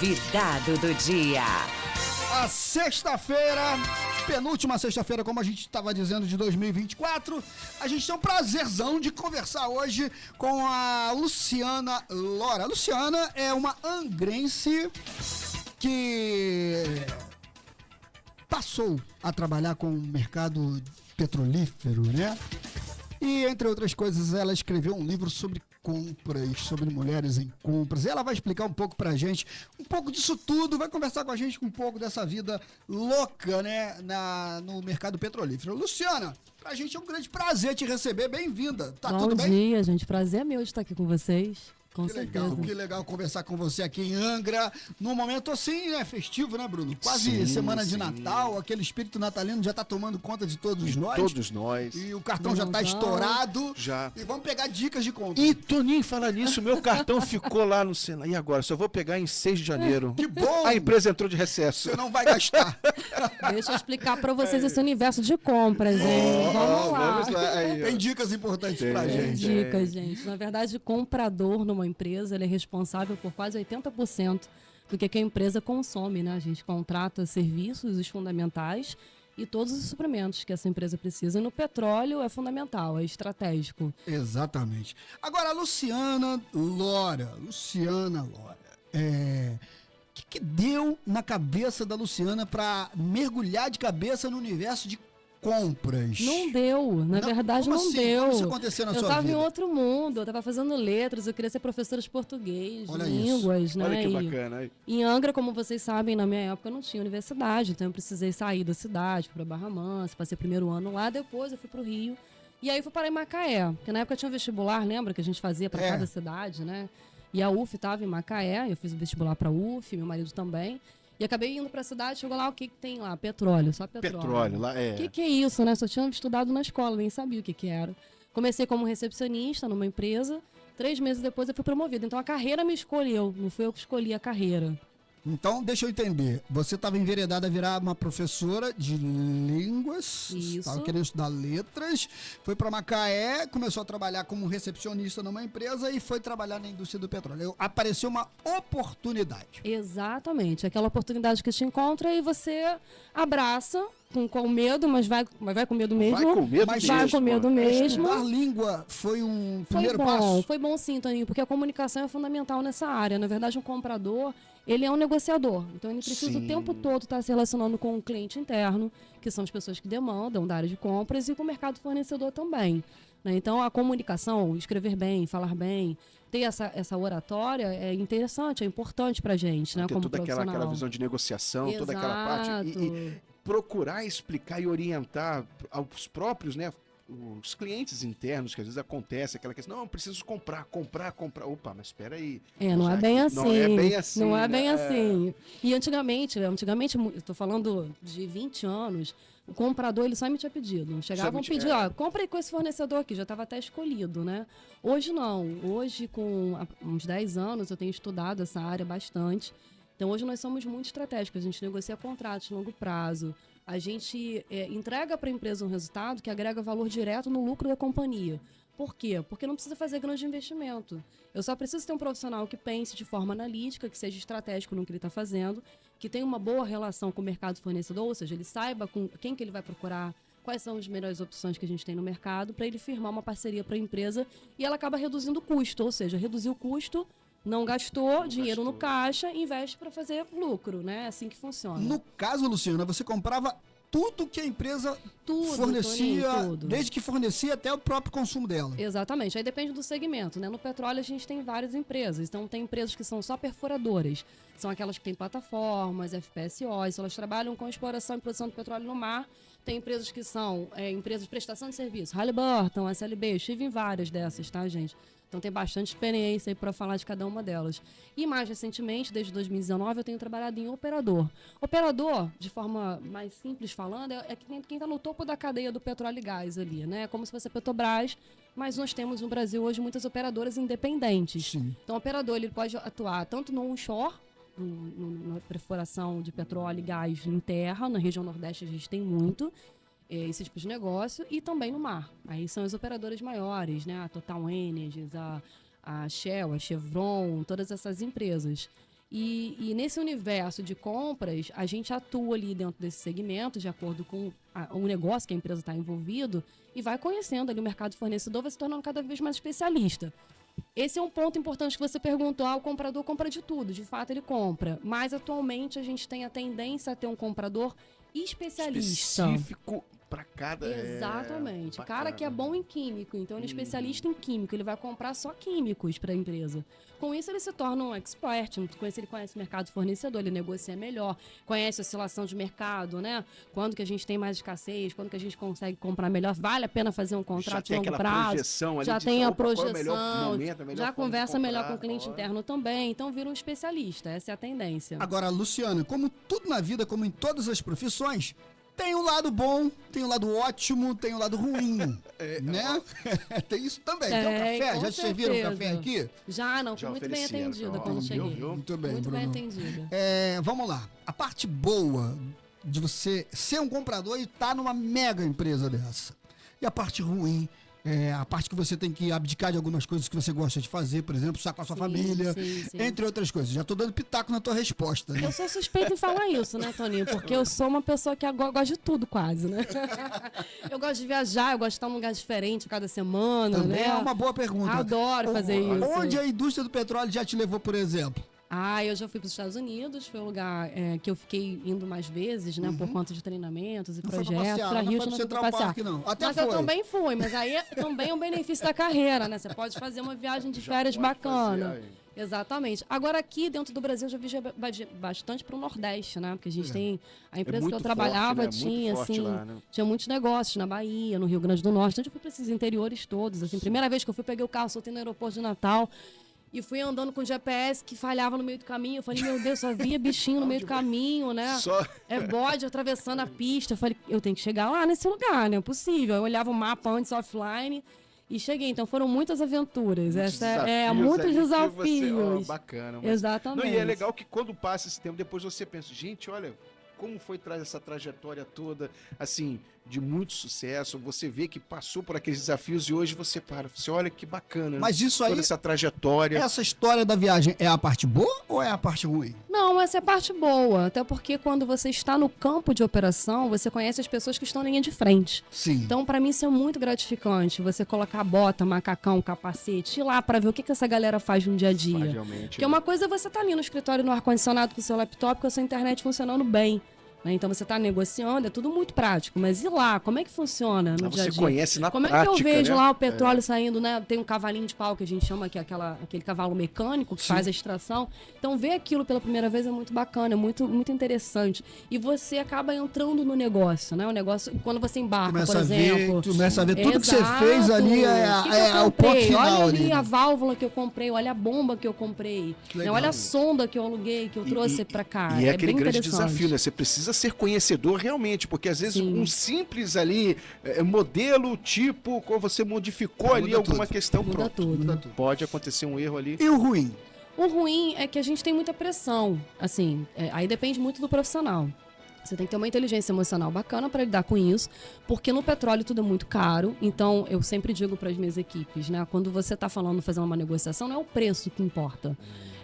Convidado do dia. A sexta-feira, penúltima sexta-feira, como a gente estava dizendo, de 2024, a gente tem um prazerzão de conversar hoje com a Luciana Lora. A Luciana é uma angrense que passou a trabalhar com o mercado petrolífero, né? E, entre outras coisas, ela escreveu um livro sobre compras, sobre mulheres em compras. E ela vai explicar um pouco pra gente, um pouco disso tudo, vai conversar com a gente um pouco dessa vida louca, né, no mercado petrolífero. Luciana, pra gente é um grande prazer te receber, bem-vinda. Tá tudo bem? Bom dia, gente. Prazer é meu de estar aqui com vocês. Com certeza. Que legal conversar com você aqui em Angra, num momento assim, né, festivo, né, Bruno? Quase semana de Natal, aquele espírito natalino já tá tomando conta de todos nós. Todos nós. E o cartão já tá estourado. Já. E vamos pegar dicas de compra. E, Toninho, fala nisso, meu cartão ficou lá no Senai. E agora? Só vou pegar em 6 de janeiro. Que bom! A empresa entrou de recesso. Você não vai gastar. Deixa eu explicar pra vocês esse universo de compras, hein? Vamos lá. Vamos lá. Aí, ó. Tem dicas importantes pra gente. Dicas, gente. Na verdade, o comprador numa empresa, ele é responsável por quase 80% do que a empresa consome, né? A gente contrata serviços, os fundamentais, e todos os suprimentos que essa empresa precisa. E no petróleo é fundamental, é estratégico. Exatamente. Agora, a Luciana Lora. O que deu na cabeça da Luciana para mergulhar de cabeça no universo de compras? Não deu, na verdade como não assim? deu. Como isso aconteceu na eu sua tava vida? em outro mundo, eu tava fazendo letras, eu queria ser professora de português, Olha línguas, né? Olha que E bacana. Aí. em Angra, como vocês sabem, na minha época não tinha universidade, então eu precisei sair da cidade, fui pra Barra Mansa, passei o primeiro ano lá, depois eu fui pro Rio. E aí eu fui parar em Macaé, porque na época tinha um vestibular, lembra que a gente fazia pra cada cidade, né? E a UF tava em Macaé, eu fiz o vestibular pra UF, meu marido também. E acabei indo pra cidade, chegou lá, o que tem lá? Petróleo, só petróleo. Petróleo, lá é. O que é isso, né? Só tinha estudado na escola, nem sabia o que era. Comecei como recepcionista numa empresa, 3 meses depois eu fui promovida. Então a carreira me escolheu, não fui eu que escolhi a carreira. Então, deixa eu entender. Você estava enveredada a virar uma professora de línguas. Isso. Estava querendo estudar letras. Foi para Macaé, começou a trabalhar como recepcionista numa empresa e foi trabalhar na indústria do petróleo. Apareceu uma oportunidade. Exatamente. Aquela oportunidade que te encontra e você abraça com medo, mas vai com medo mesmo. Vai com medo Mas mesmo. vai com medo mesmo. Estudar língua foi um Foi primeiro bom, passo? foi bom sim, Toninho, porque a comunicação é fundamental nessa área. Na verdade, um comprador, ele é um negociador. Então, ele precisa o tempo todo estar se relacionando com o cliente interno, que são as pessoas que demandam da área de compras, e com o mercado fornecedor também. Né? Então, a comunicação, escrever bem, falar bem, ter essa oratória é interessante, é importante pra gente, né? Ter Como toda aquela profissional. visão de negociação, toda aquela parte. Exato. E procurar explicar e orientar aos próprios, né? Os clientes internos, que às vezes acontece aquela questão, não, preciso comprar. Opa, mas espera aí. Não é bem assim. Não é bem assim. Não é bem né? assim. E antigamente, eu tô falando de 20 anos, o comprador, ele só emitia pedido. Chegavam a pedir, compra aí com esse fornecedor aqui, já estava até escolhido, né? Hoje não. Hoje, com uns 10 anos, eu tenho estudado essa área bastante. Então, hoje nós somos muito estratégicos. A gente negocia contratos de longo prazo. A gente entrega para a empresa um resultado que agrega valor direto no lucro da companhia. Por quê? Porque não precisa fazer grande investimento. Eu só preciso ter um profissional que pense de forma analítica, que seja estratégico no que ele está fazendo, que tenha uma boa relação com o mercado fornecedor, ou seja, ele saiba com quem que ele vai procurar, quais são as melhores opções que a gente tem no mercado, para ele firmar uma parceria para a empresa e ela acaba reduzindo o custo, ou seja, reduzir o custo, não gastou dinheiro no caixa, investe para fazer lucro, né? É assim que funciona. No caso, Luciana, você comprava tudo que a empresa fornecia, Toninho, tudo. desde que fornecia até o próprio consumo dela. Exatamente, aí depende do segmento, né? No petróleo a gente tem várias empresas, então tem empresas que são só perfuradoras, são aquelas que têm plataformas, FPSOs, elas trabalham com exploração e produção de petróleo no mar. Tem empresas que são empresas de prestação de serviço, Halliburton, SLB, eu estive em várias dessas, tá, gente? Então tem bastante experiência aí para falar de cada uma delas. E mais recentemente, desde 2019, eu tenho trabalhado em operador. Operador, de forma mais simples falando, é quem está no topo da cadeia do petróleo e gás ali, né? Como se fosse a Petrobras, mas nós temos no Brasil hoje muitas operadoras independentes. Sim. Então o operador ele pode atuar tanto no onshore, na perfuração de petróleo e gás em terra, na região Nordeste a gente tem muito, esse tipo de negócio, e também no mar. Aí são as operadoras maiores, né? A Total Energies, a Shell, a Chevron, todas essas empresas. E nesse universo de compras, a gente atua ali dentro desse segmento, de acordo com o negócio que a empresa está envolvido, e vai conhecendo ali o mercado fornecedor, vai se tornando cada vez mais especialista. Esse é um ponto importante que você perguntou. O comprador compra de tudo, de fato ele compra. Mas atualmente a gente tem a tendência a ter um comprador especialista. Específico para cada... Exatamente. O cara que é bom em químico, então ele é especialista em químico, ele vai comprar só químicos para a empresa. Com isso ele se torna um expert, com isso ele conhece o mercado fornecedor, ele negocia melhor, conhece a oscilação de mercado, né? Quando que a gente tem mais escassez, quando que a gente consegue comprar melhor, vale a pena fazer um contrato de longo prazo, já tem a projeção, já conversa melhor com o cliente interno também, então vira um especialista, essa é a tendência. Agora, Luciana, como tudo na vida, como em todas as profissões, tem um lado bom, tem um lado ótimo, tem um lado ruim, né? Tem isso também. Tem um café? Já te serviram um café aqui? Já, não. Fui muito bem atendida quando cheguei. Muito bem, muito Bruno. bem atendida. Vamos lá. A parte boa de você ser um comprador e estar numa mega empresa dessa. E a parte ruim, a parte que você tem que abdicar de algumas coisas que você gosta de fazer, por exemplo, estar com a sua família, sim. entre outras coisas. Já tô dando pitaco na tua resposta, né? Eu sou suspeita em falar isso, né, Toninho? Porque eu sou uma pessoa que gosta de tudo, quase, né? Eu gosto de viajar, eu gosto de estar num lugar diferente cada semana, Também né? é uma boa pergunta. Adoro fazer isso. Onde a indústria do petróleo já te levou, por exemplo? Eu já fui para os Estados Unidos, foi um lugar que eu fiquei indo mais vezes, né? Por conta de treinamentos e projetos. Para Rio de Janeiro para passear. Mas eu também fui, mas aí também é um benefício da carreira, né? Você pode fazer uma viagem de férias bacana. Exatamente. Agora aqui dentro do Brasil eu já viajei bastante para o Nordeste, né? Porque a gente tem a empresa que eu trabalhava tinha lá, né? Tinha muitos negócios na Bahia, no Rio Grande do Norte. Então eu fui para esses interiores todos. Assim, primeira vez que eu fui, peguei o carro, soltei no aeroporto de Natal. E fui andando com o GPS que falhava no meio do caminho. Eu falei, meu Deus, só via bichinho no meio do caminho, né? Bode atravessando a pista. Eu falei, eu tenho que chegar lá nesse lugar, não é possível. Eu olhava o mapa antes, offline, e cheguei. Então foram muitas aventuras. Muitos desafios. Bacana. Exatamente. E é legal que quando passa esse tempo, depois você pensa, gente, olha... Como foi essa trajetória toda, assim, de muito sucesso? Você vê que passou por aqueles desafios e hoje você olha que bacana. Mas isso aí, toda essa trajetória. Essa história da viagem é a parte boa ou é a parte ruim? Não, essa é a parte boa. Até porque quando você está no campo de operação, você conhece as pessoas que estão na linha de frente. Sim. Então, para mim, isso é muito gratificante. Você colocar bota, macacão, capacete, ir lá para ver o que essa galera faz no dia a dia. Porque uma coisa é você estar ali no escritório, no ar-condicionado, com o seu laptop, com a sua internet funcionando bem. Então você está negociando, é tudo muito prático. Mas e lá, como é que funciona no dia a dia? Você conhece na prática, prática, como é que eu vejo lá o petróleo saindo, né? Tem um cavalinho de pau que a gente chama, que é aquele cavalo mecânico que faz a extração. Então ver aquilo pela primeira vez é muito bacana, é muito, muito interessante. E você acaba entrando no negócio, né? O negócio, quando você embarca, por exemplo. Começa a ver tudo que você fez ali, é o ponto final. Olha ali a válvula que eu comprei, olha a bomba que eu comprei. Né? Olha a sonda que eu aluguei, que eu trouxe para cá. E é aquele grande desafio, né? Você precisa ser conhecedor realmente, porque às vezes um simples ali modelo, tipo, como você modificou ali alguma questão, muda tudo. Pode acontecer um erro ali. E o ruim? O ruim é que a gente tem muita pressão, assim, aí depende muito do profissional. Você tem que ter uma inteligência emocional bacana para lidar com isso, porque no petróleo tudo é muito caro. Então, eu sempre digo para as minhas equipes, né? Quando você está fazendo uma negociação, não é o preço que importa.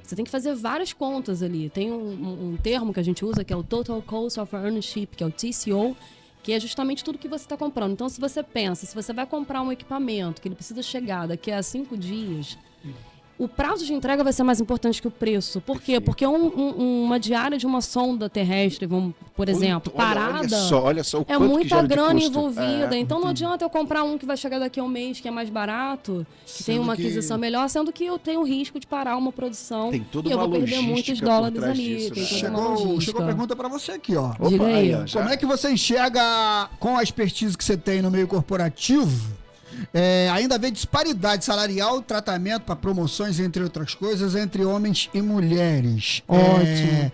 Você tem que fazer várias contas ali. Tem um termo que a gente usa, que é o Total Cost of Ownership, que é o TCO, que é justamente tudo que você está comprando. Então, se você vai comprar um equipamento que ele precisa chegar daqui a 5 dias... O prazo de entrega vai ser mais importante que o preço. Por quê? Porque uma diária de uma sonda terrestre, por exemplo, parada, olha só o é muita grana envolvida. Então não adianta eu comprar um que vai chegar daqui a um mês, que é mais barato, que tem uma aquisição melhor, sendo que eu tenho o risco de parar uma produção tem toda e eu vou perder muitos dólares ali. Chegou a pergunta para você aqui, ó. Diga aí. Como é que você enxerga, com a expertise que você tem no meio corporativo, ainda vê disparidade salarial, tratamento para promoções, entre outras coisas, entre homens e mulheres? Ótimo.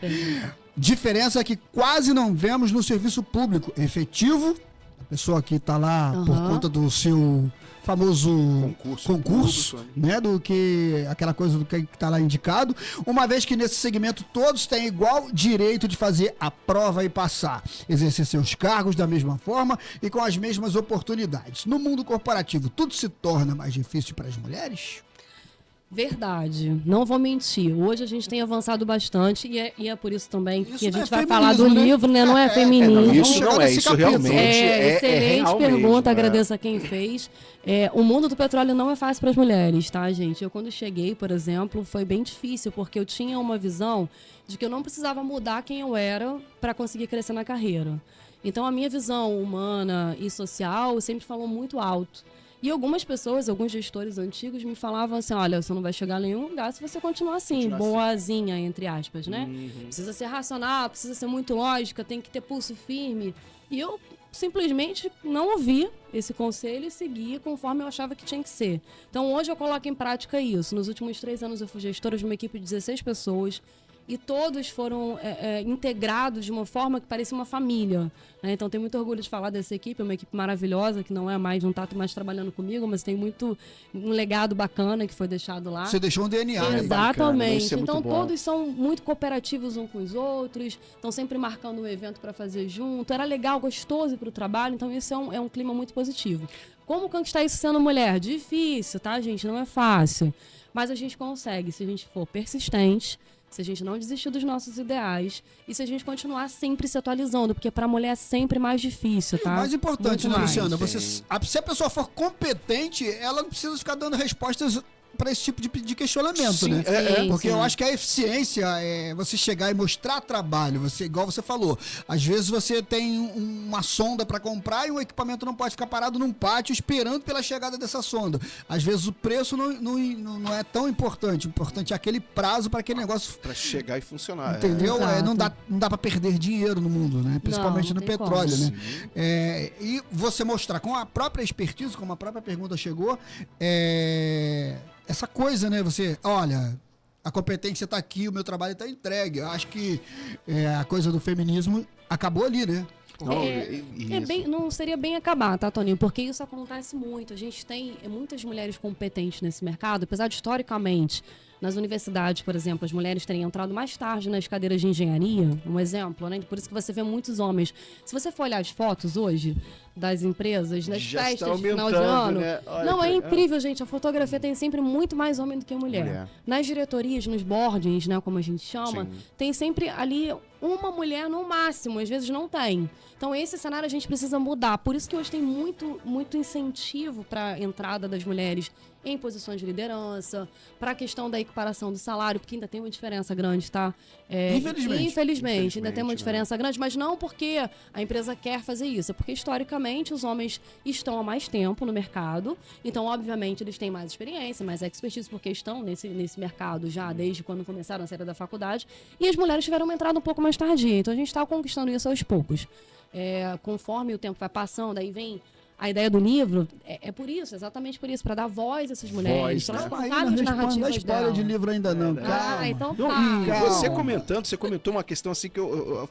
Diferença que quase não vemos no serviço público efetivo. A pessoa que está lá por conta do seu famoso concurso, né, do que aquela coisa do que está lá indicado, uma vez que nesse segmento todos têm igual direito de fazer a prova e passar, exercer seus cargos da mesma forma e com as mesmas oportunidades. No mundo corporativo, tudo se torna mais difícil para as mulheres? Verdade, não vou mentir. Hoje a gente tem avançado bastante e é por isso também Isso que a não gente é vai falar do feminismo, né? livro, né? Não é feminismo. Isso não é, nesse isso capítulo. realmente Excelente real pergunta, mesmo, agradeço a quem fez. O mundo do petróleo não é fácil para as mulheres, tá, gente? Eu, quando cheguei, por exemplo, foi bem difícil, porque eu tinha uma visão de que eu não precisava mudar quem eu era para conseguir crescer na carreira. Então, a minha visão humana e social sempre falou muito alto. E algumas pessoas, alguns gestores antigos me falavam assim, olha, você não vai chegar a nenhum lugar se você continuar assim, boazinha, entre aspas, né? Precisa ser racional, precisa ser muito lógica, tem que ter pulso firme. E eu simplesmente não ouvi esse conselho e segui conforme eu achava que tinha que ser. Então, hoje eu coloco em prática isso. Nos últimos 3 anos eu fui gestora de uma equipe de 16 pessoas, e todos foram integrados de uma forma que parecia uma família, né? Então, tenho muito orgulho de falar dessa equipe, é uma equipe maravilhosa, que não está mais trabalhando comigo, mas tem um legado bacana que foi deixado lá. Você deixou um DNA, né? Exatamente. Bacana, então, muito bom. todos são muito cooperativos uns com os outros, estão sempre marcando um evento para fazer junto. Era legal, gostoso para o trabalho, então isso é um clima muito positivo. Como conquistar isso sendo mulher? Difícil, tá, gente? Não é fácil. Mas a gente consegue, se a gente for persistente, se a gente não desistir dos nossos ideais e se a gente continuar sempre se atualizando, porque para a mulher é sempre mais difícil, tá? O mais importante, Muito né, mais. Luciana? Se a pessoa for competente, ela não precisa ficar dando respostas para esse tipo de questionamento, Sim, né? sim, Porque sim. eu acho que a eficiência é você chegar e mostrar trabalho. Você, igual você falou, às vezes você tem uma sonda para comprar e o equipamento não pode ficar parado num pátio esperando pela chegada dessa sonda. Às vezes o preço não é tão importante. O importante é aquele prazo para aquele negócio. Para chegar e funcionar. Entendeu? Exato. Não dá para perder dinheiro no mundo, né? Principalmente Não no tem petróleo, como. né? E você mostrar com a própria expertise, como a própria pergunta chegou, essa coisa, né? Você, olha, a competência está aqui, o meu trabalho está entregue. Eu acho que a coisa do feminismo acabou ali, né? Não, Não seria bem acabar, tá, Toninho? Porque isso acontece muito. A gente tem muitas mulheres competentes nesse mercado, apesar de historicamente, nas universidades, por exemplo, as mulheres terem entrado mais tarde nas cadeiras de engenharia, um exemplo, né? Por isso que você vê muitos homens. Se você for olhar as fotos hoje das empresas, nas Já está festas de final de aumentando, ano, né? Olha não, que- é incrível, gente. A fotografia tem sempre muito mais homem do que mulher. Nas diretorias, nos boardings, né, como a gente chama, Sim. tem sempre ali uma mulher no máximo, às vezes não tem. Então, esse cenário a gente precisa mudar. Por isso que hoje tem muito incentivo para a entrada das mulheres em posições de liderança, para a questão da equiparação do salário, porque ainda tem uma diferença grande, tá? Infelizmente, ainda tem uma diferença grande, mas não porque a empresa quer fazer isso, é porque historicamente os homens estão há mais tempo no mercado, então, obviamente, eles têm mais experiência, mais expertise, porque estão nesse mercado já desde quando começaram a sair da faculdade, e as mulheres tiveram uma entrada um pouco mais tardia, então a gente está conquistando isso aos poucos. Conforme o tempo vai passando, aí vem a ideia do livro, por isso, exatamente por isso, para dar voz a essas mulheres, para Calma aí, contar não as responde da narrativas história dela. de livro ainda não. Calma. Então Não, tá. e você comentou uma questão assim que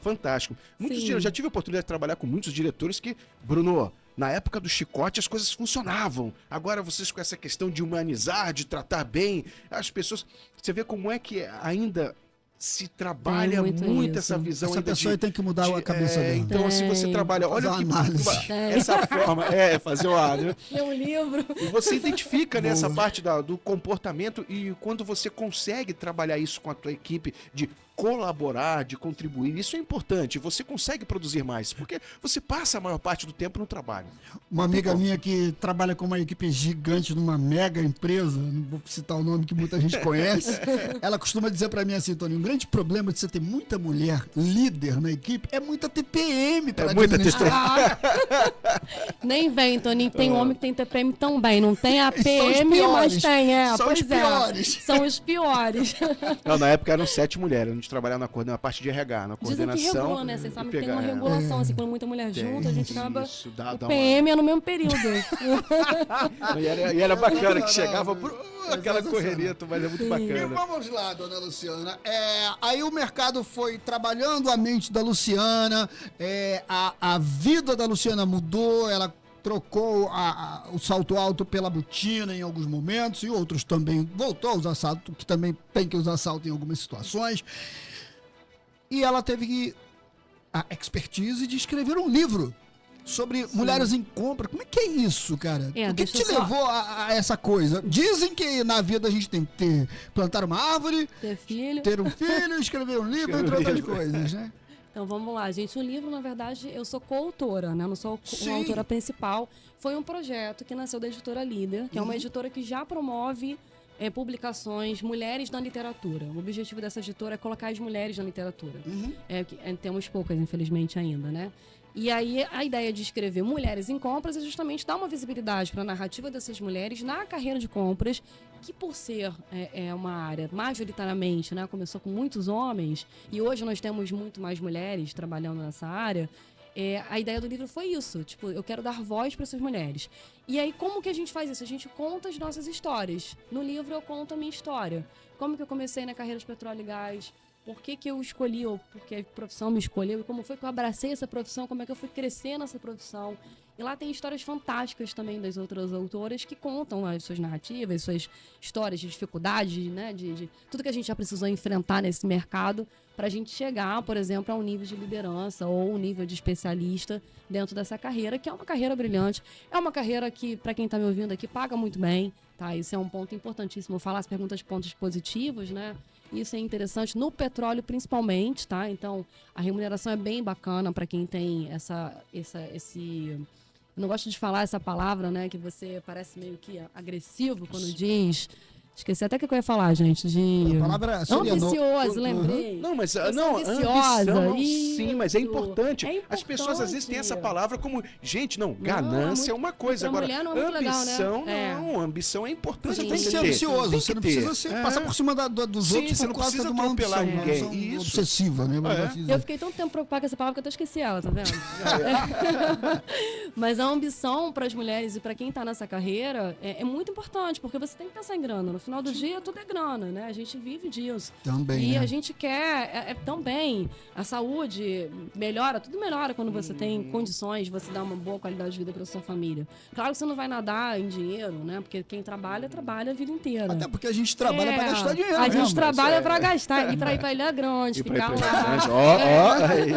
fantástico. Sim. Já tive a oportunidade de trabalhar com muitos diretores que, Bruno, na época do chicote as coisas funcionavam. Agora vocês com essa questão de humanizar, de tratar bem as pessoas, você vê como é que ainda se trabalha Tem muito muito isso. essa visão Essa ainda pessoa tem que mudar a cabeça dela. Então, se você Tem. trabalha, olha Fazer que uma análise. essa forma, fazer uma, né? Ler um livro. E você identifica nessa parte do comportamento e quando você consegue trabalhar isso com a tua equipe de colaborar, de contribuir, isso é importante. Você consegue produzir mais, porque você passa a maior parte do tempo no trabalho. Uma amiga minha que trabalha com uma equipe gigante numa mega empresa, não vou citar o nome que muita gente conhece, ela costuma dizer pra mim assim, Tony, um grande problema de você ter muita mulher líder na equipe é muita TPM para muita administrar. Nem vem, Toninho. Tem homem que tem TPM também. Não tem a São os PM, piores. mas tem, São os piores. São os piores. Não, na época eram 7 mulheres, a gente trabalhava na parte de RH, na Dizem coordenação. que regula, né? Vocês sabem que tem uma pegar- regulação, assim, quando muita mulher junto, a gente acaba... Isso, dá O uma- PM é no mesmo período. E era bacana que Não, chegava não. aquela Sensacional. correria, mas é muito E bacana. vamos lá, dona Luciana. Aí o mercado foi trabalhando a mente da Luciana, a vida da Luciana mudou, ela trocou o salto alto pela botina em alguns momentos e outros também voltou a usar salto, que também tem que usar salto em algumas situações. E ela teve a expertise de escrever um livro sobre mulheres em compra. Como é que é isso, cara? O que deixa te eu só- levou a essa coisa? Dizem que na vida a gente tem que plantar uma árvore, Ter filho. ter um filho, escrever um livro, entre outras coisas, né? Então vamos lá, gente. O livro, na verdade, eu sou coautora, né? Não sou Sim. uma autora principal. Foi um projeto que nasceu da editora Líder, que é uma editora que já promove publicações mulheres na literatura. O objetivo dessa editora é colocar as mulheres na literatura. Temos poucas, infelizmente, ainda, né? E aí a ideia de escrever Mulheres em Compras é justamente dar uma visibilidade para a narrativa dessas mulheres na carreira de compras, que por ser uma área majoritariamente, né, começou com muitos homens, e hoje nós temos muito mais mulheres trabalhando nessa área. A ideia do livro foi isso, tipo, eu quero dar voz para essas mulheres. E aí, como que a gente faz isso? A gente conta as nossas histórias. No livro eu conto a minha história. Como que eu comecei na carreira de petróleo e gás, por que eu escolhi, ou porque a profissão me escolheu, e como foi que eu abracei essa profissão, como é que eu fui crescer nessa profissão. E lá tem histórias fantásticas também das outras autoras que contam as suas narrativas, suas histórias de dificuldade, né, de tudo que a gente já precisou enfrentar nesse mercado para a gente chegar, por exemplo, a um nível de liderança ou um nível de especialista dentro dessa carreira, que é uma carreira brilhante. É uma carreira que, para quem está me ouvindo aqui, paga muito bem, tá? Isso é um ponto importantíssimo. Eu falar as perguntas de pontos positivos, né? Isso é interessante, no petróleo principalmente, tá? Então, a remuneração é bem bacana para quem tem esse... Eu não gosto de falar essa palavra, né? Que você parece meio que agressivo quando diz... Esqueci até o que eu ia falar, gente. A palavra seria ambicioso, lembrei. Não, mas Eu sou não, ambiciosa. ambição, sim, mas é importante. É importante. As pessoas às vezes têm essa palavra como, gente, não, Não, ganância é uma coisa, pra agora mulher não é muito legal, né? ambição É. não, ambição é importante. Você Sim. tem que ser ter. ambicioso, Tem você não que ter. precisa passar por cima dos Sim, outros você por não causa precisa de uma atropelar ambição, ninguém. uma ambição Isso. obsessiva, né? Vamos dizer. Eu fiquei tanto tempo preocupada com essa palavra que eu até esqueci ela, tá vendo? Mas a ambição para as mulheres e para quem está nessa carreira é muito importante, porque você tem que pensar em grana. No final do dia, tudo é grana, né? A gente vive disso. Também, E né? a gente quer também a saúde melhora, tudo melhora quando você tem condições de você dar uma boa qualidade de vida para sua família. Claro que você não vai nadar em dinheiro, né? Porque quem trabalha a vida inteira. Até porque a gente trabalha para gastar dinheiro A mesmo. gente trabalha para gastar e para ir para Ilha Grande, E pra ficar ir pra lá. Ilha Grande, ó.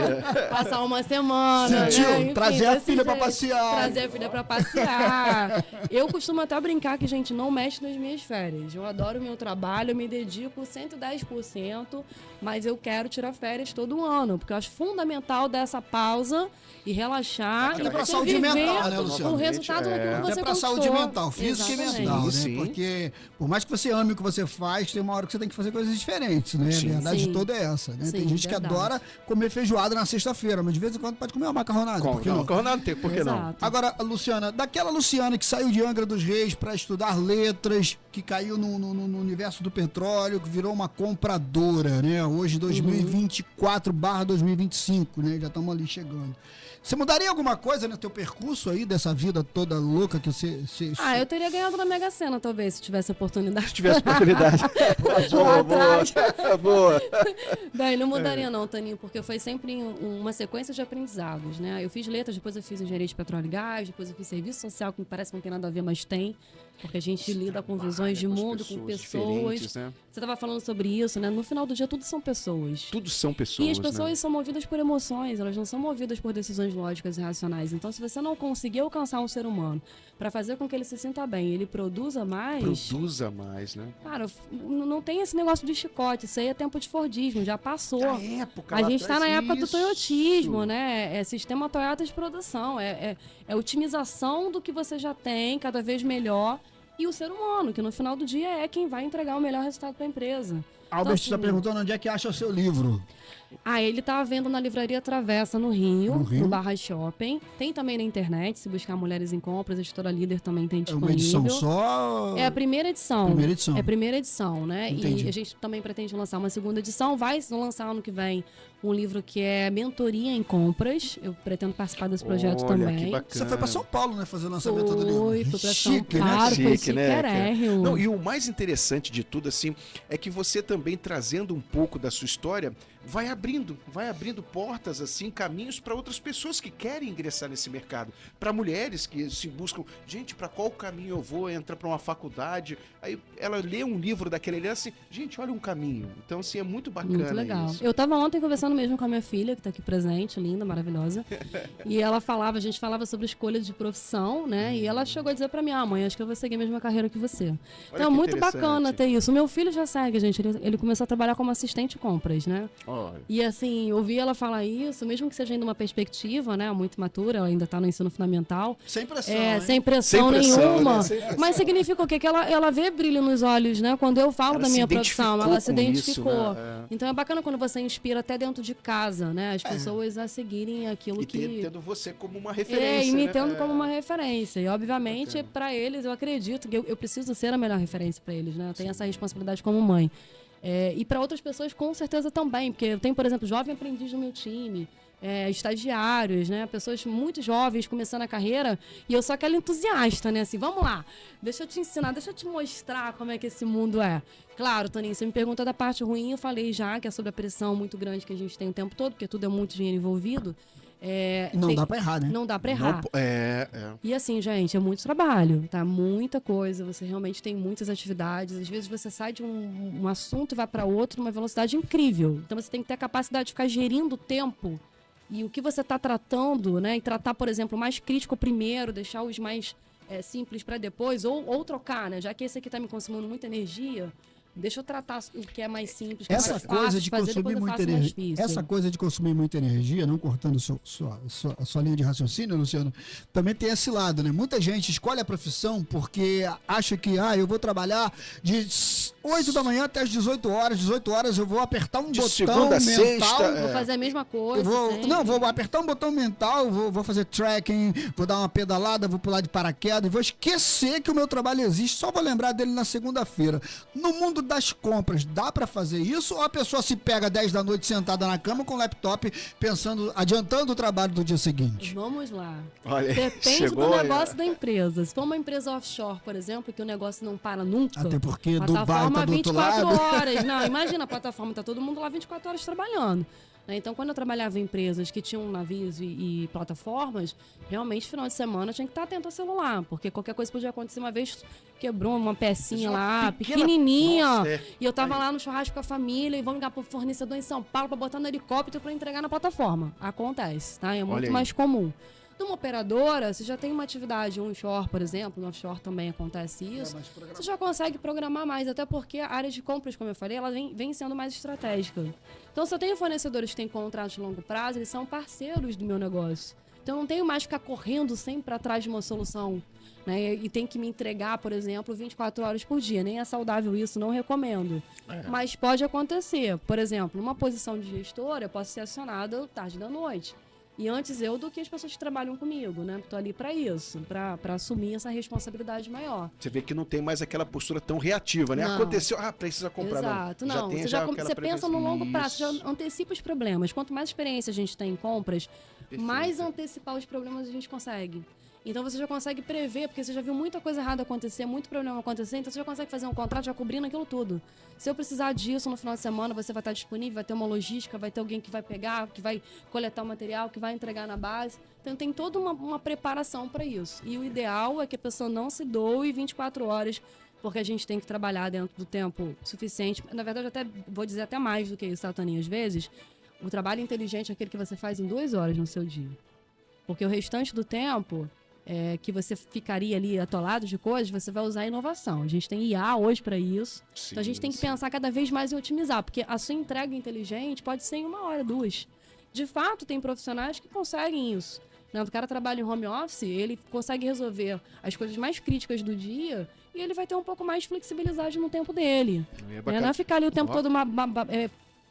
Passar uma semana. Sentiu? né? Enfim, Trazer a desse filha pra jeito. passear. Trazer a filha pra passear. Eu costumo até brincar que, gente, não mexe nas minhas férias. Eu adoro o meu trabalho, eu me dedico 110%, mas eu quero tirar férias todo ano, porque eu acho fundamental dar essa pausa e relaxar. Até e pra você saúde viver mental, né, Luciano? o resultado daquilo que Até você pra conquistou. saúde mental, física Exatamente. e mental, né? Sim. Porque por mais que você ame o que você faz, tem uma hora que você tem que fazer coisas diferentes, né? Sim. A verdade Sim. toda é essa, né? Tem Sim, gente verdade. que adora comer feijoada na sexta-feira, mas de vez em quando pode comer uma macarronada. Por que não? Não tem, por que não? Exato. Agora, Luciana, daquela Luciana que saiu de Angra dos Reis para estudar letras, que caiu no universo do petróleo, que virou uma compradora, né? Hoje, 2024/2025, né? Já estamos ali chegando. Você mudaria alguma coisa no teu percurso aí, dessa vida toda louca que você... Eu teria ganhado na Mega Sena, talvez, se tivesse oportunidade. Se tivesse oportunidade. Lá atrás. Boa. Bem, não mudaria não, Taninho, porque foi sempre uma sequência de aprendizados, né? Eu fiz letras, depois eu fiz engenharia de petróleo e gás, depois eu fiz serviço social, que me parece que não tem nada a ver, mas tem, porque a gente lida com visões de mundo, com pessoas. Né? Você estava falando sobre isso, né? No final do dia, tudo são pessoas. Tudo são pessoas, E as pessoas né? são movidas por emoções, elas não são movidas por decisões lógicas e racionais. Então, se você não conseguir alcançar um ser humano para fazer com que ele se sinta bem, ele produza mais... Produza mais, né? Cara, não tem esse negócio de chicote, isso aí é tempo de Fordismo, já passou. A época, A lá gente está atrás, na época do isso. toyotismo, né? É sistema Toyota de produção, é otimização do que você já tem, cada vez melhor, e o ser humano, que no final do dia é quem vai entregar o melhor resultado para a empresa. Albert está assim, perguntando onde é que acha o seu livro. Ele tá vendo na Livraria Travessa, no Rio, No Rio. no Barra Shopping. Tem também na internet, se buscar Mulheres em Compras, a editora Líder também tem É disponível. uma edição só? É a primeira edição. Primeira edição. É a primeira edição, né? Entendi. E a gente também pretende lançar uma segunda edição. Vai lançar ano que vem um livro que é Mentoria em Compras. Eu pretendo participar desse projeto Olha, também. que bacana. Você foi para São Paulo, né? Fazer o lançamento do livro. Fui pra São Chique, né? Paulo, foi Chique, né, cara? chiquérrimo. Não, e o mais interessante de tudo, assim, é que você também também trazendo um pouco da sua história, vai abrindo portas, assim, caminhos para outras pessoas que querem ingressar nesse mercado. Para mulheres que se buscam, gente, para qual caminho eu vou? Entrar para uma faculdade. Aí ela lê um livro daquele ali, assim, gente, olha um caminho. Então, assim, é muito bacana. Muito legal. Isso. Eu tava ontem conversando mesmo com a minha filha, que tá aqui presente, linda, maravilhosa. E ela falava, a gente falava sobre escolha de profissão, né? E ela chegou a dizer pra mim, mãe, acho que eu vou seguir a mesma carreira que você. Então é muito bacana ter isso. O meu filho já segue, gente. Ele começou a trabalhar como assistente de compras, né? Olha. E assim, ouvir ela falar isso, mesmo que seja ainda uma perspectiva, né? Muito matura, ela ainda tá no ensino fundamental. Sem pressão, sem pressão nenhuma. Né? Sem pressão. Mas significa o quê? Que ela vê brilho nos olhos, né? Quando eu falo da minha profissão, ela se identificou. Isso, né? Então é bacana quando você inspira até dentro de casa, né? As pessoas a seguirem aquilo que... tendo você como uma referência, e me tendo né? como uma referência. E, obviamente, para eles, eu acredito que eu preciso ser a melhor referência para eles, né? Eu tenho essa responsabilidade como mãe. E para outras pessoas, com certeza, também. Porque eu tenho, por exemplo, jovem aprendiz no meu time, estagiários, né? Pessoas muito jovens começando a carreira. E eu sou aquela entusiasta, né? Assim, vamos lá, deixa eu te ensinar, deixa eu te mostrar como é que esse mundo é. Claro, Toninho, você me perguntou da parte ruim, eu falei já, que é sobre a pressão muito grande que a gente tem o tempo todo, porque tudo é muito dinheiro envolvido. Não dá pra errar, né? Não dá pra errar. Não, E assim, gente, é muito trabalho, tá? Muita coisa, você realmente tem muitas atividades. Às vezes você sai de um assunto e vai para outro numa velocidade incrível. Então você tem que ter a capacidade de ficar gerindo o tempo e o que você está tratando, né? E tratar, por exemplo, o mais crítico primeiro, deixar os mais simples para depois, ou trocar, né? Já que esse aqui tá me consumindo muita energia, deixa eu tratar o que é mais simples, que é mais fácil de fazer, depois eu faço mais difícil. Essa coisa de consumir muita energia, não cortando sua linha de raciocínio, Luciano, também tem esse lado, né? Muita gente escolhe a profissão porque acha que, eu vou trabalhar de 8 da manhã até as 18 horas eu vou apertar um de botão segunda a mental. sexta, Vou fazer a mesma coisa. Vou apertar um botão mental, vou fazer tracking, vou dar uma pedalada, vou pular de paraquedas, vou esquecer que o meu trabalho existe, só vou lembrar dele na segunda-feira. No mundo das compras, dá pra fazer isso? Ou a pessoa se pega 10 da noite sentada na cama com o laptop, adiantando o trabalho do dia seguinte? Vamos lá. Olha, depende do negócio da empresa. Se for uma empresa offshore, por exemplo, que o negócio não para nunca. Até porque Dubai tá do outro 24 lado. horas. Não, imagina a plataforma, tá todo mundo lá 24 horas trabalhando. Então, quando eu trabalhava em empresas que tinham navios e plataformas, realmente, final de semana, eu tinha que estar atento ao celular, porque qualquer coisa podia acontecer. Uma vez quebrou uma pecinha lá, pequenininha, Nossa, e eu tava lá no churrasco com a família e vão ligar pro fornecedor em São Paulo para botar no helicóptero para entregar na plataforma. Acontece, tá? É muito mais comum. Numa operadora, você já tem uma atividade onshore, por exemplo, no offshore também acontece isso, você já consegue programar mais, até porque a área de compras, como eu falei, ela vem sendo mais estratégica. Então, se eu tenho fornecedores que têm contratos de longo prazo, eles são parceiros do meu negócio. Então, eu não tenho mais que ficar correndo sempre atrás de uma solução, né? E tem que me entregar, por exemplo, 24 horas por dia. Nem é saudável isso, não recomendo. Mas pode acontecer. Por exemplo, numa posição de gestora, eu posso ser acionada tarde da noite. E antes do que as pessoas que trabalham comigo, né? Estou ali para isso, para assumir essa responsabilidade maior. Você vê que não tem mais aquela postura tão reativa, né? Não. Aconteceu, precisa comprar. Exato, não. Você pensa no longo prazo, já antecipa os problemas. Quanto mais experiência a gente tem em compras, mais antecipar os problemas a gente consegue. Então você já consegue prever, porque você já viu muita coisa errada acontecer, muito problema acontecer, então você já consegue fazer um contrato já cobrindo aquilo tudo. Se eu precisar disso no final de semana, você vai estar disponível, vai ter uma logística, vai ter alguém que vai pegar, que vai coletar o material, que vai entregar na base. Então tem toda uma preparação para isso. E o ideal é que a pessoa não se doe 24 horas, porque a gente tem que trabalhar dentro do tempo suficiente. Na verdade, até vou dizer até mais do que isso, Toninho, às vezes. O trabalho inteligente é aquele que você faz em 2 horas no seu dia. Porque o restante do tempo... que você ficaria ali atolado de coisas, você vai usar a inovação. A gente tem IA hoje para isso. Sim, então a gente tem que pensar cada vez mais em otimizar, porque a sua entrega inteligente pode ser em 1 hora, 2. De fato, tem profissionais que conseguem isso. Né? O cara trabalha em home office, ele consegue resolver as coisas mais críticas do dia e ele vai ter um pouco mais de flexibilidade no tempo dele. Não é ficar ali o tempo todo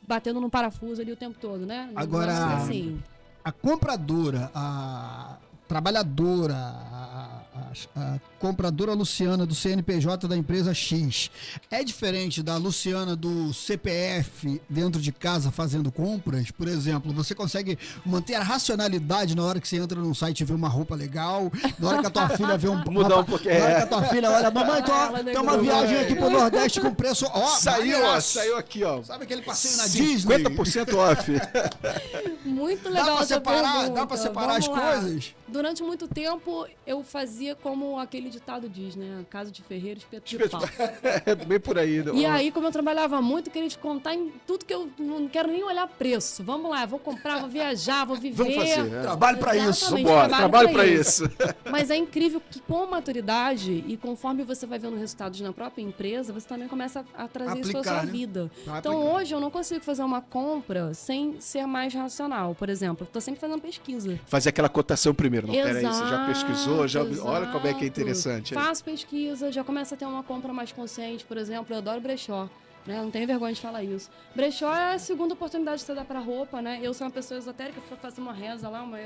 batendo no parafuso ali o tempo todo, né? Agora, assim. A compradora, a trabalhadora, compradora Luciana do CNPJ da empresa X é diferente da Luciana do CPF dentro de casa fazendo compras? Por exemplo, você consegue manter a racionalidade na hora que você entra num site e vê uma roupa legal, na hora que a tua filha vê Mudar um pouquinho. na hora que a tua filha olha, mamãe, tem uma viagem aqui pro Nordeste com preço, ó, Saiu aqui, ó. sabe aquele passeio na Disney? 50% off. Muito legal essa pergunta. Dá pra separar as Vamos lá. coisas? Durante muito tempo, eu fazia como aquele ditado diz, né? Casa de ferreiro, espeto de pau. É bem por aí. E aí, como eu trabalhava muito, eu queria te contar em tudo que eu não quero nem olhar preço. Vamos lá, vou comprar, vou viajar, vou viver. Vamos fazer, né? Trabalho pra isso. Exatamente, Vambora, trabalho pra isso. Mas é incrível que com maturidade e conforme você vai vendo resultados na própria empresa, você também começa a trazer isso pra Aplicar, sua né? vida. Vai Então aplicar. hoje eu não consigo fazer uma compra sem ser mais racional. Por exemplo, eu tô sempre fazendo pesquisa. Fazer aquela cotação primeiro. Não, peraí, você já Exato, pesquisou? Olha como é que é exato. interessante. Faço pesquisa, já começa a ter uma compra mais consciente. Por exemplo, eu adoro brechó. Né? Não tenho vergonha de falar isso. Brechó é a segunda oportunidade de você dar pra roupa, né? Eu sou uma pessoa esotérica, fui fazer uma reza lá, uma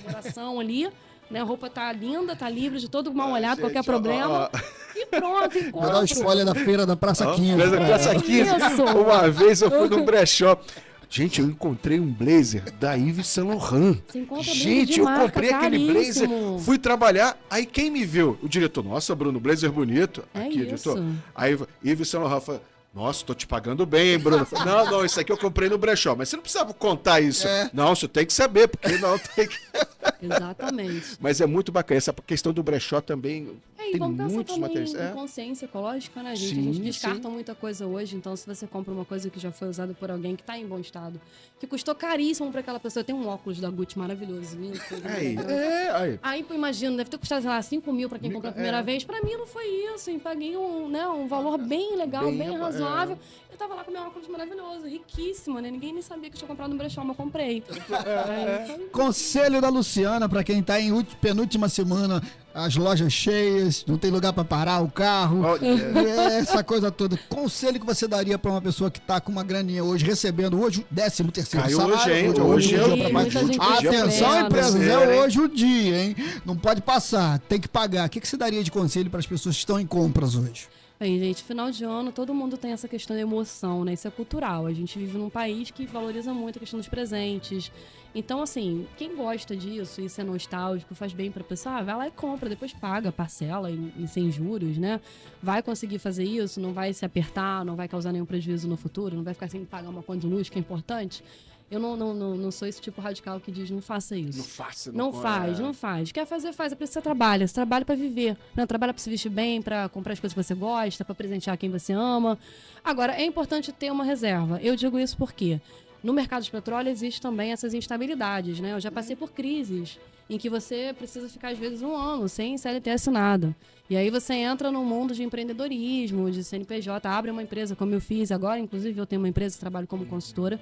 oração ali. Né? A roupa tá linda, tá livre de todo mal olhado, qualquer problema. E pronto, Vou dar o encontro. spoiler da feira da Praça 15. Praça 15. Isso. Uma vez eu fui num brechó. Gente, eu encontrei um blazer da Yves Saint Laurent. Você encontra blazer Gente, de eu marca, comprei aquele blazer, caríssimo. fui trabalhar, aí quem me viu? O diretor, nossa, Bruno, blazer bonito. É Aqui, isso. diretor. Aí Yves Saint Laurent falou, nossa, tô te pagando bem, hein, Bruno? Eu falei, não, isso aqui eu comprei no brechó. Mas você não precisava contar isso. É. Não, você tem que saber, porque não tem que... Exatamente. Mas é muito bacana. Essa questão do brechó também É, e tem vamos pensar muitos também materiais. em É. consciência ecológica, né, gente? Sim, A gente descarta sim. muita coisa hoje, então se você compra uma coisa que já foi usada por alguém que está em bom estado, que custou caríssimo para aquela pessoa, tem um óculos da Gucci maravilhoso, lindo. coisa Aí, maravilhosa. aí. Aí, pô, imagino, deve ter custado, sei lá, 5 mil para quem comprou a primeira vez. Para mim não foi isso, hein? Paguei um valor bem legal, Bem, bem razoável. Eu tava lá com meu óculos maravilhoso, riquíssimo, né? Ninguém nem sabia que eu tinha comprado no brechó, mas eu comprei. Aí, foi- Conselho da Luciana para quem tá em penúltima semana, as lojas cheias, não tem lugar para parar o carro, essa coisa toda. Conselho que você daria para uma pessoa que tá com uma graninha hoje, recebendo hoje o 13º Caiu salário? hoje, hein? Hoje é o Muita dia pra gente pagar. Atenção, recebendo. empresas, Sério, é hein? hoje o dia, hein? Não pode passar, tem que pagar. O que você daria de conselho para as pessoas que estão em compras hoje? Bem, gente, final de ano, todo mundo tem essa questão da emoção, né? Isso é cultural. A gente vive num país que valoriza muito a questão dos presentes. Então, assim, quem gosta disso, isso é nostálgico, faz bem pra pessoa, vai lá e compra, depois paga, parcela em sem juros, né? Vai conseguir fazer isso, não vai se apertar, não vai causar nenhum prejuízo no futuro, não vai ficar sem pagar uma conta de luz, que é importante. Eu não sou esse tipo radical que diz, não faça isso. Não faça. Não faz, não faz. Quer fazer, faz. É por isso que você trabalha. Você trabalha pra viver. Né? Trabalha pra se vestir bem, pra comprar as coisas que você gosta, pra presentear quem você ama. Agora, é importante ter uma reserva. Eu digo isso porque no mercado de petróleo existe também essas instabilidades, né? Eu já passei por crises em que você precisa ficar, às vezes, 1 ano sem CLT assinado. E aí você entra no mundo de empreendedorismo, de CNPJ, abre uma empresa, como eu fiz agora. Inclusive, eu tenho uma empresa, trabalho como consultora.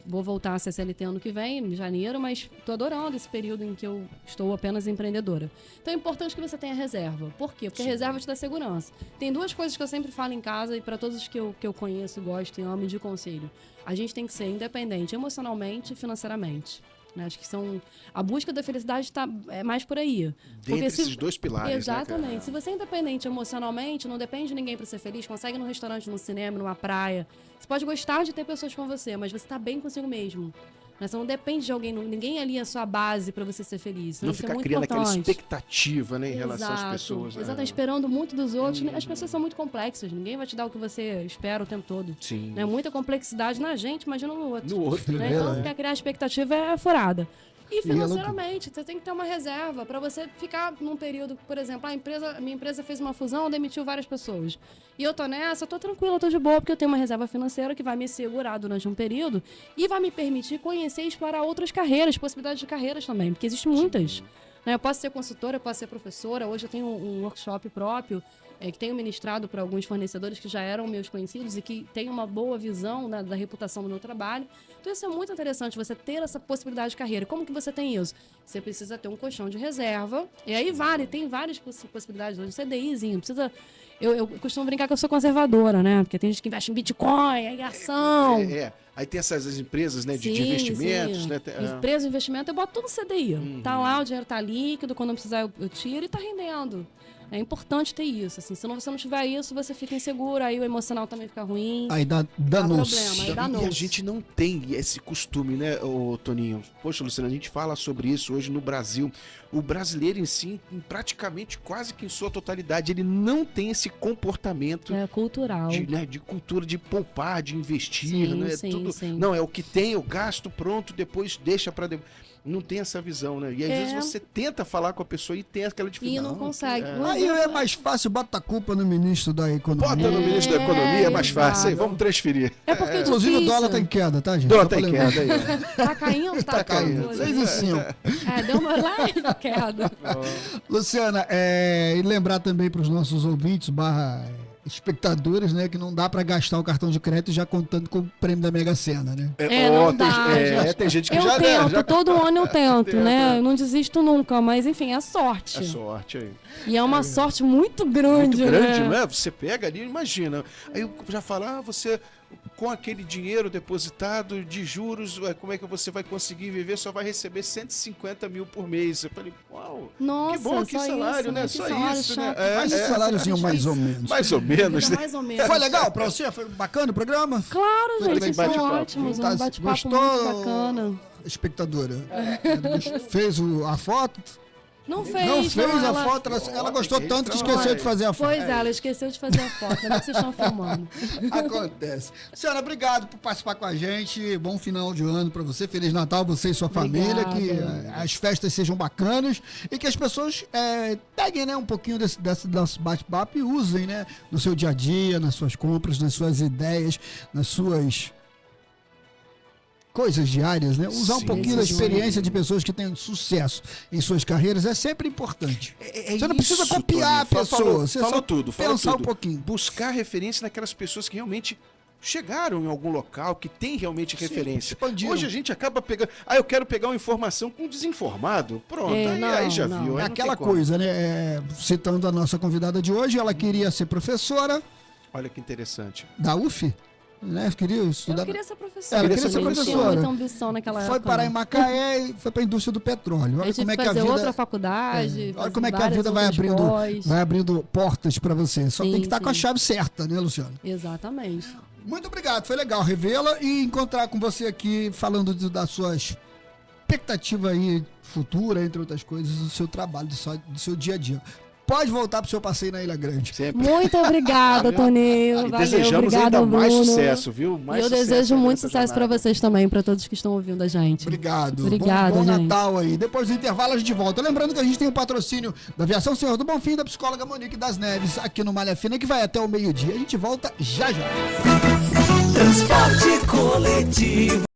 Vou voltar a ser CLT ano que vem, em janeiro, mas estou adorando esse período em que eu estou apenas empreendedora. Então é importante que você tenha reserva. Por quê? Porque a reserva te dá segurança. Tem 2 coisas que eu sempre falo em casa e para todos os que eu conheço, gosto e amo de conselho. A gente tem que ser independente emocionalmente e financeiramente. Né? Acho que a busca da felicidade é mais por aí. Dentre esses 2 pilares. Exatamente. Né, Se você é independente emocionalmente, não depende de ninguém para ser feliz, consegue ir num restaurante, num cinema, numa praia. Você pode gostar de ter pessoas com você, mas você tá bem consigo mesmo. Né? Você não depende de alguém, ninguém ali é a sua base para você ser feliz. não Isso é ficar muito criando aquela importante. expectativa, né, em relação às pessoas. Exato, esperando muito dos outros. As pessoas são muito complexas, ninguém vai te dar o que você espera o tempo todo. Sim. Né? Muita complexidade na gente, imagina no outro. No outro, Né? né? Então, quer criar expectativa é furada. E financeiramente, você tem que ter uma reserva para você ficar num período, por exemplo, a minha empresa fez uma fusão, demitiu várias pessoas. E eu tô nessa, tô tranquila, tô de boa, porque eu tenho uma reserva financeira que vai me segurar durante um período e vai me permitir conhecer e explorar outras carreiras, possibilidades de carreiras também, porque existem muitas. Né? Eu posso ser consultora, eu posso ser professora, hoje eu tenho um workshop próprio, que tenho ministrado para alguns fornecedores que já eram meus conhecidos e que têm uma boa visão, né, da reputação do meu trabalho. Então isso é muito interessante, você ter essa possibilidade de carreira. Como que você tem isso? Você precisa ter um colchão de reserva, e aí tem várias possibilidades. Hoje, CDIzinho, precisa... Eu costumo brincar que eu sou conservadora, né? Porque tem gente que investe em Bitcoin, em ação. Aí tem essas empresas, né, de Sim, investimentos, sim. né? Empresa de investimento, eu boto tudo no CDI. Tá lá, o dinheiro tá líquido, quando eu precisar eu tiro e tá rendendo. É importante ter isso, assim. Se você não tiver isso, você fica inseguro, aí o emocional também fica ruim. Aí dá problema, danos. aí dá E a noce. gente não tem esse costume, né, ô, Toninho? Poxa, Luciana, a gente fala sobre isso hoje no Brasil. O brasileiro em si, praticamente quase que em sua totalidade, ele não tem esse comportamento É cultural. de cultura de poupar, de investir, Sim, né? sim, Tudo, sim. não, é o que tem, eu gasto, pronto, depois deixa para não tem essa visão, né? E às vezes você tenta falar com a pessoa e tem aquela dificuldade. E não consegue. Um Aí exemplo é mais fácil, bota a culpa no ministro da Economia. Bota no ministro da Economia, é mais fácil. Aí, exato. vamos transferir. É porque é Inclusive o difícil. dólar tá em queda, tá, gente? Dólar Só tá pra em lembrar. queda aí. Tá caindo? Tá Caindo. caindo. 6 e 5. Deu uma leve queda. Luciana, e lembrar também para os nossos ouvintes, espectadores, né, que não dá para gastar o cartão de crédito já contando com o prêmio da Mega Sena, né? Não dá, gente. Tem gente que Eu já tento, todo ano eu tento, Tenta. né? Eu não desisto nunca, mas enfim, é sorte. É sorte aí. E é uma sorte muito grande, Muito grande, né? não é? Você pega ali, imagina. Aí eu já falo, você com aquele dinheiro depositado de juros, como é que você vai conseguir viver? Só vai receber 150 mil por mês. Eu falei, uau, Nossa, que bom, que só salário, isso, né? que Só salário isso, né? chato. Mas esse saláriozinho mais ou menos. Mais ou menos, Vida né? mais ou menos. Foi legal pra você? Foi bacana o programa? Claro, Foi gente, bem são bate-papo. ótimos. Tá, Um bate-papo gostou? muito bacana. Espectadora. Fez a foto? Não fez, Não fez a ela... foto, ela gostou Tem tanto que trabalho. esqueceu de fazer a foto. Pois é, ela esqueceu de fazer a foto. Ainda bem que vocês estão filmando. Acontece. Senhora, obrigado por participar com a gente. Bom final de ano para você. Feliz Natal, você e sua família. Obrigada. Que as festas sejam bacanas e que as pessoas peguem, né, um pouquinho desse nosso bate-papo e usem, né, no seu dia a dia, nas suas compras, nas suas ideias, nas suas coisas diárias, né? Usar um Sim, pouquinho da sim. experiência de pessoas que têm sucesso em suas carreiras é sempre importante. Você não precisa isso, copiar a Toninho. pessoa, você Falou só tudo, pensar tudo. um pouquinho. Buscar referência naquelas pessoas que realmente chegaram em algum local, que tem realmente referência. expandiram. Hoje a gente acaba pegando... eu quero pegar uma informação com um desinformado. Pronto, aí não, já não. viu. aí É não aquela tem como. coisa, né? Citando a nossa convidada de hoje, ela queria ser professora Olha que interessante. da UF, né? Queria estudar. Eu queria ser professora. Ela queria ser também, não professora. tinha muita ambição naquela Foi época. parar em não. Macaé e foi para a indústria do petróleo. Aí Olha tive como é que que a fazer vida. outra faculdade. Olha fazer como é que a várias vida vai outras abrindo, pós. vai abrindo portas para você. Só Sim, tem que estar com a sim. chave certa, né, Luciano? Exatamente. Muito obrigado, foi legal revê-la e encontrar com você aqui falando da sua expectativa aí futura, entre outras coisas, do seu trabalho, do seu dia a dia. Pode voltar pro seu passeio na Ilha Grande. Sempre. Muito obrigada, Toninho. E Valeu, desejamos obrigada, ainda mais Bruno. sucesso, viu? E Mais eu sucesso desejo aí muito nessa sucesso para jornada. vocês também, para todos que estão ouvindo a gente. Obrigado. Obrigada, Bom gente. Natal aí. Depois do intervalo a gente volta. Lembrando que a gente tem o patrocínio da Aviação Senhor do Bonfim e da psicóloga Monique das Neves aqui no Malha Fina, que vai até o meio-dia. A gente volta já já. Transporte coletivo.